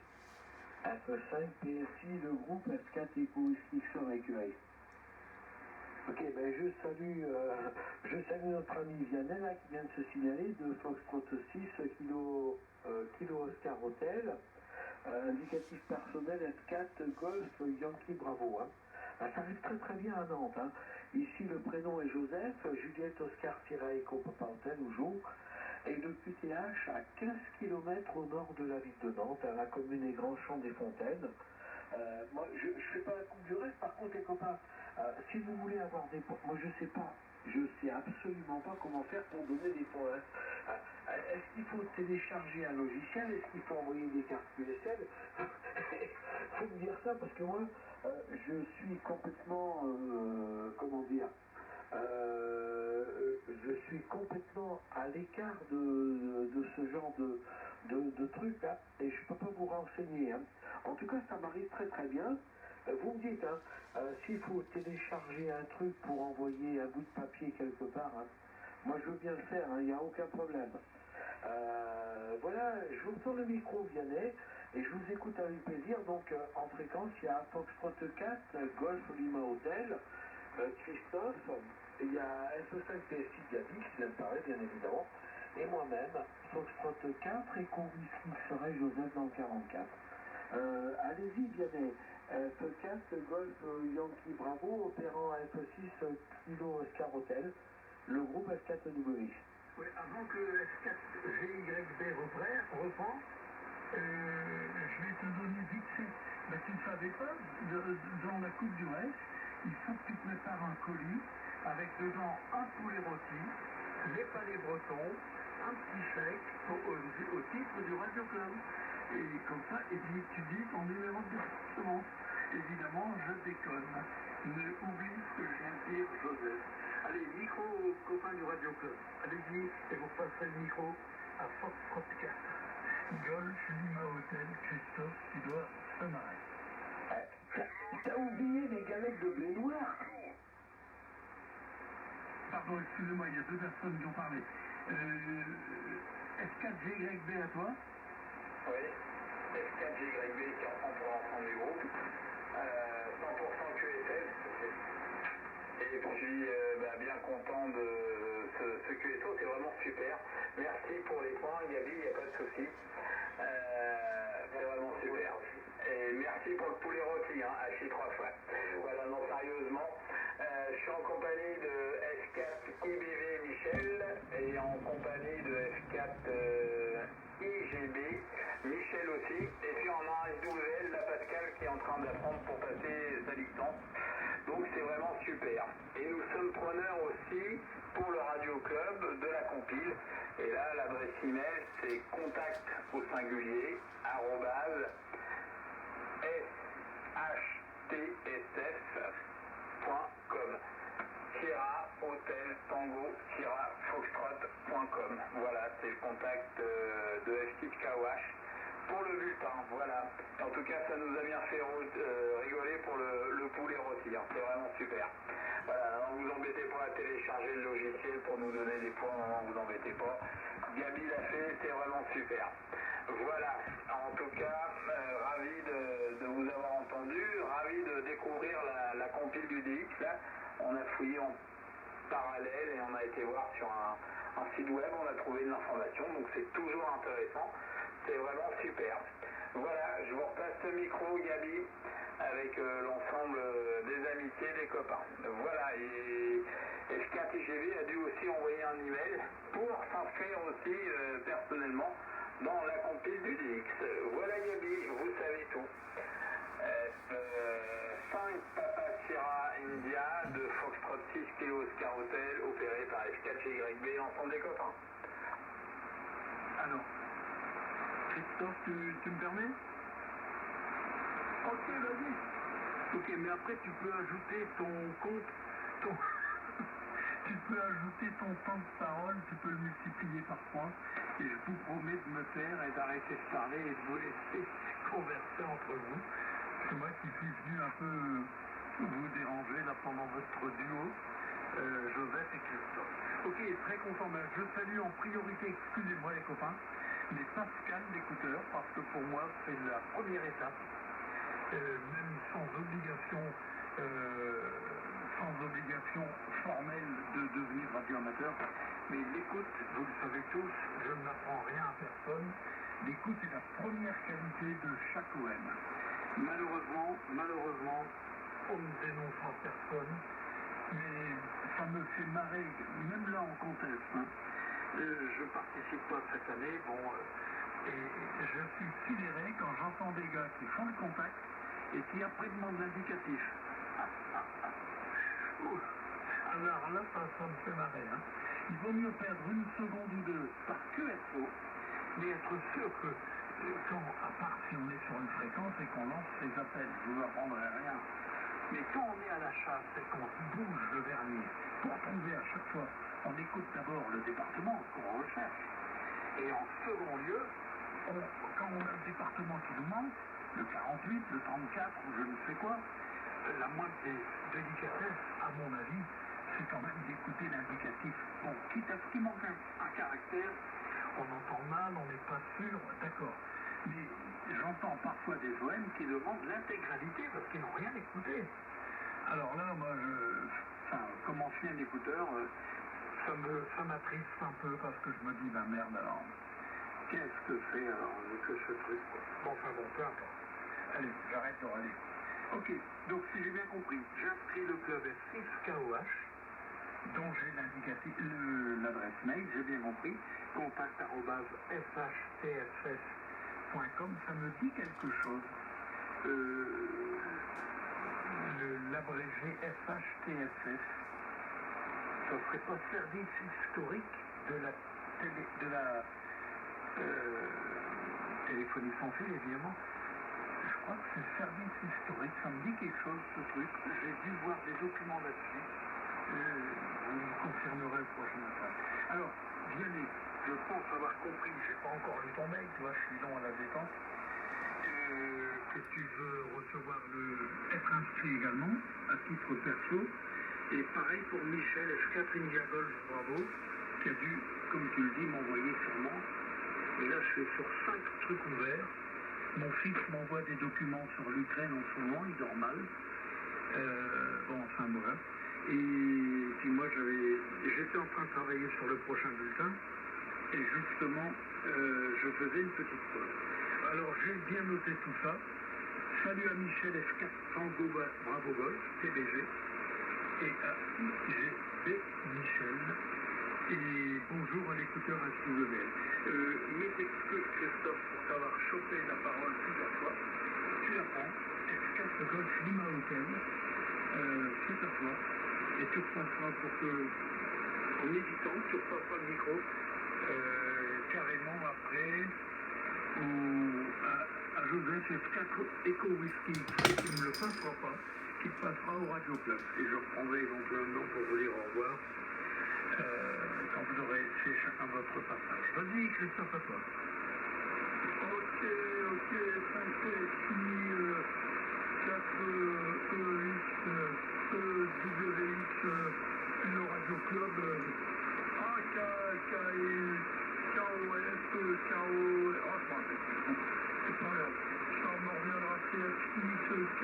S2: F5 PSI, le groupe F4 Echo Whisky sur écureuil. Ok, ben je salue notre ami Vianney là, qui vient de se signaler de Foxtrot 6 Kilo Oscar Hotel, indicatif personnel F4 Golf Yankee Bravo. Hein. Ça arrive très très bien à Nantes. Hein. Ici le prénom est Joseph, Juliette Oscar Echo Papa Hotel ou jour. Et le QTH à 15 km au nord de la ville de Nantes, à la commune des Grands Champs des Fontaines. Moi, je ne fais pas la coupe du reste, par contre, les copains, si vous voulez avoir des points, moi je sais absolument pas comment faire pour donner des points. Est-ce qu'il faut télécharger un logiciel? Est-ce qu'il faut envoyer des cartes QSL? Il faut me dire ça parce que moi, je suis complètement, comment dire, je suis complètement à l'écart de ce genre de trucs là, et je ne peux pas vous renseigner. Hein. En tout cas, ça m'arrive très très bien. Vous me dites, hein, s'il faut télécharger un truc pour envoyer un bout de papier quelque part, hein, moi je veux bien le faire, il n'y a aucun problème. Voilà, je vous retourne le micro, Vianney, et je vous écoute avec plaisir. Donc en fréquence, il y a Foxtrot 4, Golf Lima Hotel, Christophe, il y a SO5 PSI Gabi qui vient de parler, bien évidemment, et moi-même, Foxtrot 4 et Whisky serait Joseph dans le 44. Allez-y, Vianney. F4 Golf Yankee Bravo opérant à F6 Kilo Oscar Hotel, le groupe F4W.
S1: Oui, avant que F4 GYB reprend, je vais te donner vite fait. Mais tu ne savais pas, dans la Coupe du Reste, il faut que tu prépares un colis avec dedans un poulet rôti, les palais bretons, un petit chèque au titre du Radio Club. Et comme ça, et puis tu dis ton numéro de département. Évidemment, je déconne. Ne oublie ce que je viens de dire, Joseph. Allez, micro aux copains du Radio Club. Allez-y, et vous passerez le micro à Foxtrot 4. Golf Lima Hotel, Christophe, qui doit se marrer.
S2: T'as oublié les galettes de blé noir?
S1: Pardon, excusez-moi, il y a deux personnes qui ont parlé. F4GYB à toi?
S3: Oui, F4GYB qui reprend pour l'ensemble du groupe. 100% QSL. Et puis, bien content de ce QSO, c'est vraiment super. Merci pour les points, Gabi, il n'y a pas de souci. C'est vraiment super. Et merci pour le poulet rôti, haché 3 fois. Voilà, non, sérieusement. Je suis en compagnie de F4 IBV Michel et en compagnie de F4 IGB Michel aussi. Et puis on a un SWL, la Pascal, qui est en train d'apprendre pour passer sa licence. Donc c'est vraiment super. Et nous sommes preneurs aussi pour le Radio Club de la compile. Et là, l'adresse email, c'est contact au singulier @shtsf.com. Sierra Hotel Tango Foxtrot.com. Voilà, c'est le contact de FT Kawash pour le bulletin. Voilà. En tout cas, ça nous a bien fait rigoler pour le poulet rôti. C'est vraiment super. Voilà, ne vous embêtez pas à télécharger le logiciel pour nous donner des points, ne vous embêtez pas. Gabi l'a fait, c'est vraiment super. Voilà, en tout cas, ravi de vous avoir entendu, ravi de découvrir la compile du DX. Là, on a fouillé en parallèle et on a été voir sur un site web, on a trouvé de l'information, donc c'est toujours intéressant, c'est vraiment super. Voilà, je vous repasse le micro, Gabi, avec l'ensemble des amitiés, des copains. Voilà, et F4 IGV a dû aussi envoyer un email pour s'inscrire aussi personnellement dans la compile du DX. Voilà Gabi, vous savez tout. 5 Papa Sierra India de Foxtrot 6 Kilo Oscar Hotel opéré par F4GYB, l'ensemble des copains.
S1: Alors, Christophe, tu me permets? Ok, vas-y. Ok, mais après tu peux ajouter ton compte, tu peux ajouter ton temps de parole, tu peux le multiplier par 3, et je vous promets de me taire et d'arrêter de parler et de vous laisser converser entre vous. C'est moi qui suis venu un peu vous déranger là pendant votre duo, Joseph et Christophe. Ok, très content. Mais je salue en priorité, excusez-moi les copains, les Pascal d'écouteurs, parce que pour moi c'est la première étape, même sans obligation formelle de devenir radioamateur. Mais l'écoute, vous le savez tous, je n'apprends rien à personne. L'écoute est la première qualité de chaque OM. Malheureusement, on ne dénoncera personne, mais ça me fait marrer, même là en conteste. Je participe pas cette année, et je suis sidéré quand j'entends des gars qui font le contact et qui après demandent l'indicatif. Alors là, ça me fait marrer. Il vaut mieux perdre une seconde ou deux par QSO, mais être sûr que à part si on est sur une fréquence et qu'on lance les appels, je ne vous apprendrai rien. Mais quand on est à la chasse et qu'on bouge le vernis pour trouver à chaque fois, on écoute d'abord le département qu'on recherche. Et en second lieu, quand on a le département qui nous manque, le 48, le 34 ou je ne sais quoi, la moindre des délicatesses, à mon avis, c'est quand même d'écouter l'indicatif. Bon, quitte à ce qu'il manque un caractère, on entend mal, on n'est pas sûr, d'accord. Mais j'entends parfois des OM qui demandent l'intégralité parce qu'ils n'ont rien écouté. Alors là, moi, comme ancien écouteur, ça m'attriste un peu parce que je me dis, merde, alors, qu'est-ce que c'est alors que ce truc, quoi. Bon, peu importe. Allez, j'arrête de râler. Ok, donc si j'ai bien compris, j'inscris le club F6KOH, dont j'ai l'adresse mail, j'ai bien compris, contact@fhtfs.com, ça me dit quelque chose. L'abrégé FHTFS, ça serait pas service historique de la téléphonie sans fil, évidemment. Je crois que c'est service historique, ça me dit quelque chose ce truc. J'ai dû voir des documents là-dessus. Vous me confirmerez le prochain matin. Alors, Vianney, je pense avoir compris, j'ai pas encore lu ton mail, tu vois, je suis long à la détente. Que tu veux recevoir être inscrit également à titre perso, et pareil pour Michel F4 India Golf Bravo, qui a dû, comme tu le dis, m'envoyer sûrement. Et là je suis sur 5 trucs ouverts. Mon fils m'envoie des documents sur l'Ukraine en ce moment, il dort mal. Bon, enfin voilà. Et puis moi j'étais en train de travailler sur le prochain bulletin, et justement je faisais une petite pause. Alors j'ai bien noté tout ça. Salut à Michel F4 Tango Bravo Golf, TBG, et à IGB Michel. Et bonjour à l'écouteur SWL. Mes excuses Christophe pour t'avoir chopé la parole plusieurs fois. Tu la prends. F4 Golf Lima Hotel. C'est à toi. Et tu repasseras pour que, en hésitant, tu repasseras le micro carrément après. Ou à Joseph F4 Eco Whisky, qui ne me le passera pas, qui passera au Radio Club. Et je reprendrai éventuellement pour vous dire au revoir quand vous aurez fait chacun votre passage. Vas-y Christophe, à toi. Ok, 5 PSI, 4 EWX, le Radio Club, KOF, c'est pas grave. Ça m'en reviendra CFX,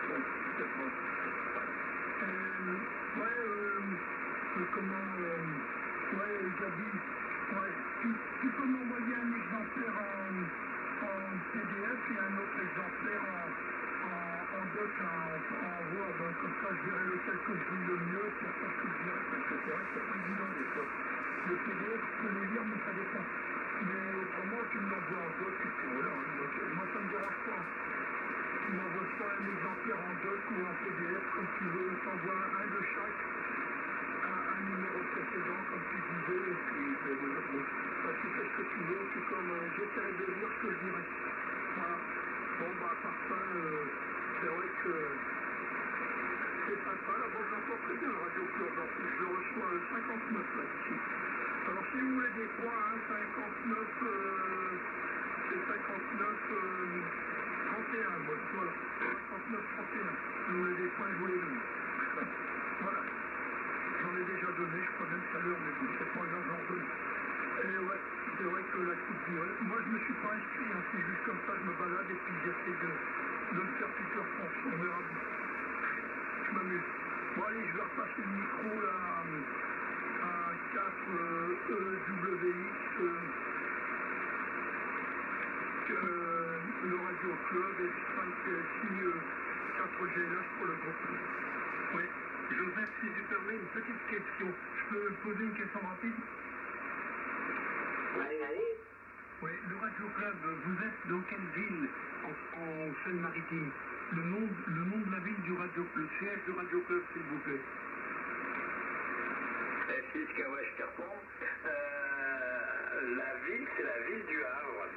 S1: bon, peut-être pas. Gabi, tu peux m'envoyer un exemplaire en PDF et un autre exemplaire en doc, en Word, donc comme ça je dirai lequel que je lis le mieux, puis après je dirai, parce que c'est vrai que c'est pas évident des fois. Le PDF, je peux le lire, mais ça dépend. Mais autrement, tu me l'envoies en doc, et puis voilà, donc, moi ça me dérange pas. Tu m'envoies soit un exemplaire en doc ou en PDF, comme tu veux, je t'envoie un de chaque, un numéro précédent, comme tu disais, et puis tu fais ce que tu veux, puis comme j'essaierai de lire ce que je dirais. Voilà. Bon, bah, à part ça, c'est vrai que c'est sympa. Là, bon, j'entends très bien le Radio Club. En plus, je reçois 59 là-dessus. Alors, si vous voulez des points, 59, c'est 59, 31, moi, voilà. 59, 31. Si vous voulez des points, je vous les donne. Voilà. J'en ai déjà donné, je crois même tout à l'heure, mais bon, c'est pas grave, j'en donne. Et ouais, c'est vrai que la coupe d'Iol, moi je me suis pas inscrit, c'est juste comme ça, je me balade et puis j'essaie de le faire toute leur France, on verra bien. Je m'amuse. Bon allez, je vais repasser le micro là à 4 EWX, le Radio Club et 5 PSI, 4 GLH pour le groupe. Oui. Joseph, si tu permets, une petite question. Je peux poser une question rapide?
S3: Allez.
S1: Oui, le Radio Club, vous êtes dans quelle ville en Seine-Maritime? Le nom de la ville du Radio Club, le siège du Radio Club, s'il vous plaît.
S3: F6 KOH Carpent. La ville, c'est la ville du Havre.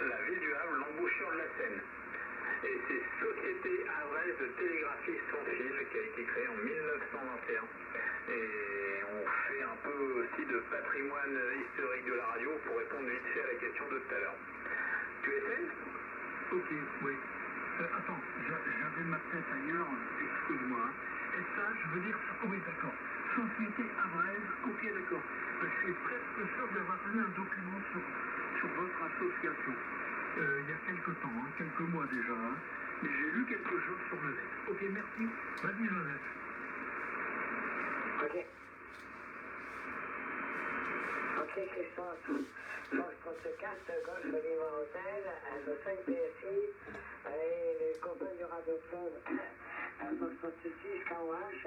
S3: La ville du Havre, l'embouchure de la Seine. Et c'est Société Havraise de télégraphie sans fil qui a été créée en 1921. Et on fait un peu aussi de patrimoine historique de la radio pour répondre vite fait à la question de tout à l'heure. Tu essaies?
S1: Ok, oui. Attends, j'avais ma tête ailleurs, excuse-moi. Et ça, je veux dire, oui d'accord. Société Havraise, ok d'accord. Je suis presque sûr d'avoir lu un document sur votre association. Il y a quelques temps, quelques mois déjà, mais j'ai lu quelque chose sur le net. Ok, merci. Vas-y, Joseph.
S3: Ok.
S4: Yankee Christophe, Foxtrot 4, Golf Lima Hotel, Alpha 5 PSI, et les copains du Radio Club, Foxtrot 6, KOH,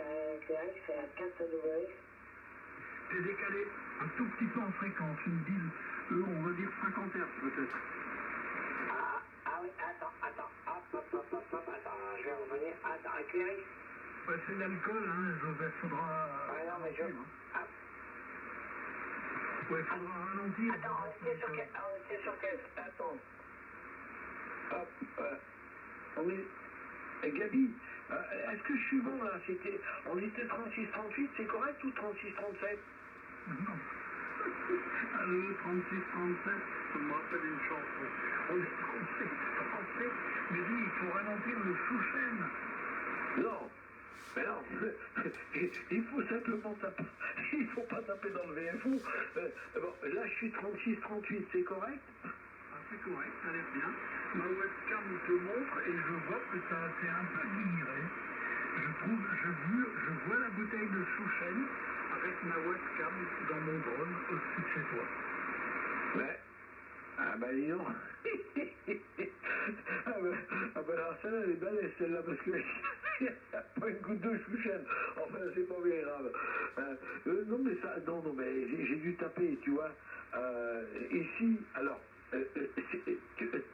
S4: KX, 4W.
S1: T'es décalé un tout petit peu en fréquence, une dizaine, on va dire 50 Hz peut-être.
S4: Ah oui, attends, attends, je vais revenir, attends, éclairé.
S1: Ouais, c'est l'alcool, hein, Joseph, faudra...
S4: Ouais, non, mais je...
S1: Ouais, faudra ralentir.
S4: Attends, on était sur quel... Attends.
S2: Hop, Gabi, est-ce que je suis bon là? On était 36-38, c'est correct ou 36-37?
S1: Non. Alors, 36-37, ça me rappelle une chanson. On est 36-37, mais dis, il faut ralentir le sous-chaîne.
S2: Non, mais non, il faut simplement taper, il faut pas taper dans le VFO. Bon, là je suis 36-38, c'est correct?
S1: C'est correct, ça a l'air bien. Ma webcam te montre et je vois que ça c'est un peu digéré. Je vois la bouteille de Chouchen avec ma webcam dans mon drone au-dessus de chez toi.
S2: Ouais. Ah bah dis donc. ah bah alors celle-là elle est belle celle-là parce que il n'y a pas une goutte de Chouchen. Enfin c'est pas bien grave. Non mais ça, non mais j'ai dû taper, tu vois. Ici, alors.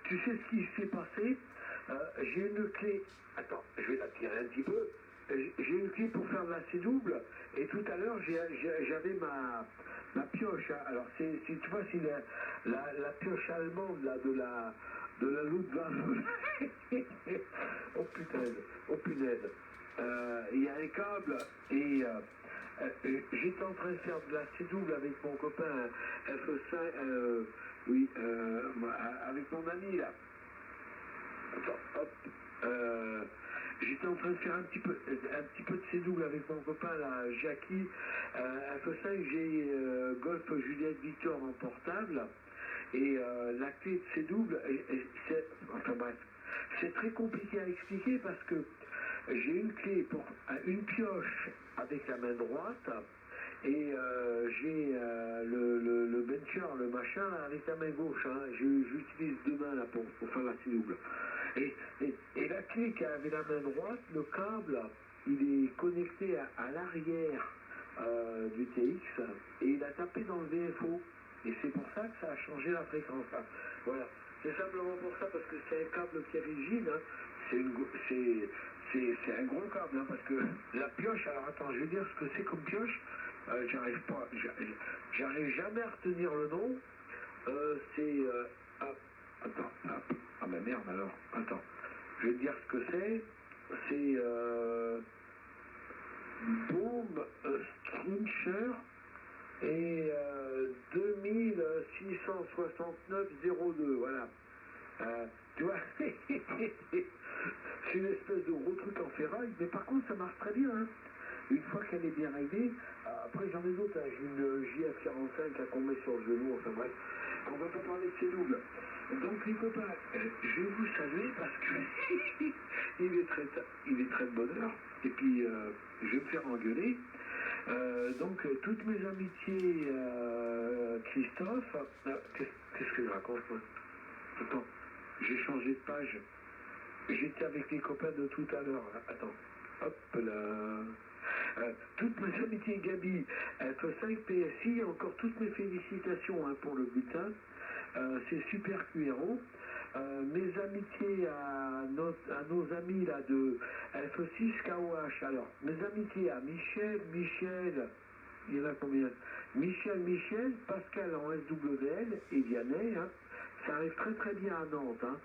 S2: Tu sais ce qui s'est passé? J'ai une clé. Attends, je vais la tirer un petit peu. J'ai une clé pour faire de la C-double. Et tout à l'heure, j'avais ma pioche. Hein. Alors, tu vois, c'est la pioche allemande là, de la Luftwaffe. Oh putain, oh punaise. Il y a un câble et... j'étais en train de faire de la C-double avec mon copain F5, avec mon ami là. Attends, hop. J'étais en train de faire un petit peu de C-double avec mon copain là, Jackie. F5, j'ai Golf Juliette Victor en portable. Et la clé de C-double, enfin bref, c'est très compliqué à expliquer parce que j'ai une clé pour une pioche avec la main droite et j'ai le bencher, le machin là, avec la main gauche. Hein. J'utilise deux mains là pour faire la C-double. Et la clé qui avait la main droite, le câble, il est connecté à l'arrière du TX et il a tapé dans le VFO. Et c'est pour ça que ça a changé la fréquence. Hein. Voilà. C'est simplement pour ça parce que c'est un câble qui est rigide. Hein. C'est un gros câble, hein, parce que la pioche, alors attends, je vais dire ce que c'est comme pioche, j'arrive jamais à retenir le nom, attends, ah mais merde alors, attends, je vais te dire ce que c'est Bombe Struncher et 2669-02, voilà. Tu vois, c'est une espèce de gros truc en ferraille, mais par contre ça marche très bien. Hein. Une fois qu'elle est bien réglée, après j'en ai d'autres, hein. J'ai une JF45 qu'on met sur le genou, enfin bref, on va pas parler de ces doubles. Donc les copains, je vais vous saluer parce que il est très de bonne heure, et puis je vais me faire engueuler. Donc toutes mes amitiés, Christophe, qu'est-ce que je raconte moi? Attends, j'ai changé de page. J'étais avec les copains de tout à l'heure. Attends, hop là. Toutes mes amitiés Gabi, F5 PSI, encore toutes mes félicitations hein, pour le butin. C'est super QRO. Mes amitiés à nos amis là de F6 KOH. Alors, mes amitiés à Michel, il y en a combien? Michel, Pascal en SWL et Vianney, hein. Ça arrive très très bien à Nantes, hein.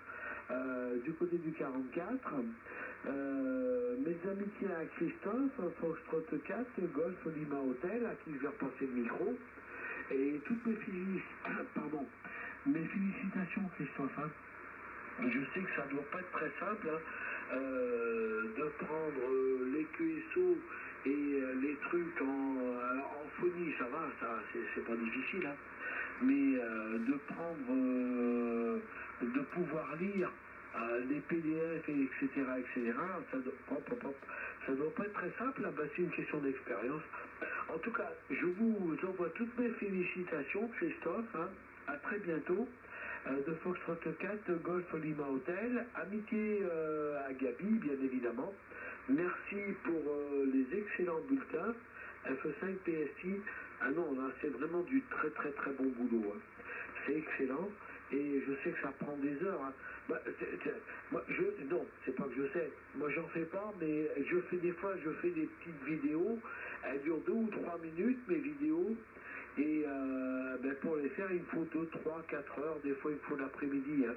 S2: Du côté du 44. Mes amitiés à Christophe, Foxtrot 4, Golf Lima Hotel, à qui je vais repasser le micro. Et toutes mes félicitations Christophe. Hein. Je sais que ça ne doit pas être très simple hein, de prendre les QSO et les trucs en phonie, ça va, ça c'est pas difficile. Hein. Mais de pouvoir lire les PDF, et etc., etc., ça doit pas être très simple, là, c'est une question d'expérience. En tout cas, je vous envoie toutes mes félicitations, Christophe, hein, à très bientôt, de Foxtrot 4, Golf Lima Hotel, amitié à Gabi, bien évidemment. Merci pour les excellents bulletins, FE5 PSI. Ah non, là, c'est vraiment du très très très bon boulot. Hein. C'est excellent. Et je sais que ça prend des heures. Hein. Non, c'est pas que je sais. Moi, j'en fais pas, mais des fois, je fais des petites vidéos. Elles durent 2 ou 3 minutes, mes vidéos. Et pour les faire, il me faut 2, 3, 4 heures. Des fois, il me faut l'après-midi. Hein.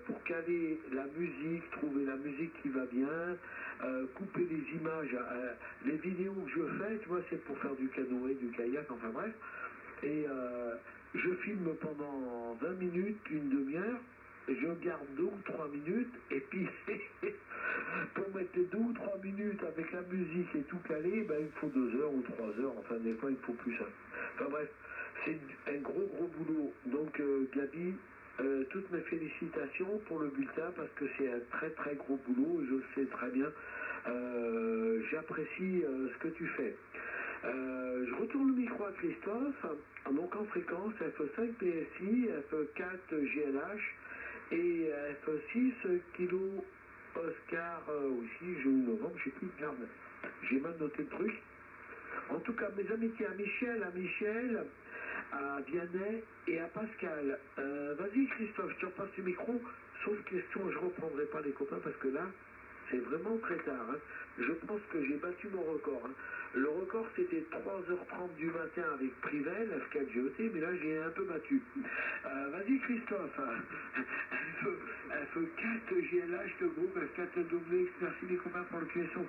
S2: Pour caler la musique, trouver la musique qui va bien, couper les images. Les vidéos que je fais, tu vois, c'est pour faire du canoë, du kayak, enfin bref. Et je filme pendant 20 minutes, une demi-heure, je garde 2 ou 3 minutes, et puis pour mettre les 2 ou 3 minutes avec la musique et tout calé, ben, il me faut 2 heures ou 3 heures, enfin des fois il faut plus. Hein. Enfin bref, c'est un gros boulot. Donc Gabi, toutes mes félicitations pour le bulletin, parce que c'est un très très gros boulot, et je le sais très bien. J'apprécie ce que tu fais. Je retourne le micro à Christophe, donc en fréquence F5 PSI, F4 GLH et F6 Kilo Oscar aussi, juin novembre, je sais plus, merde, j'ai mal noté le truc. En tout cas, mes amitiés à Michel, à Vianney et à Pascal. Vas-y Christophe, je te repasse le micro, sauf question, je reprendrai pas les copains parce que là, c'est vraiment très tard. Hein. Je pense que j'ai battu mon record. Hein. Le record, c'était 3h30 du matin avec Privel, F4 GET, mais là, j'ai un peu battu. Vas-y, Christophe. F4 GLH, le groupe F4 WX. Merci les copains pour le QSO.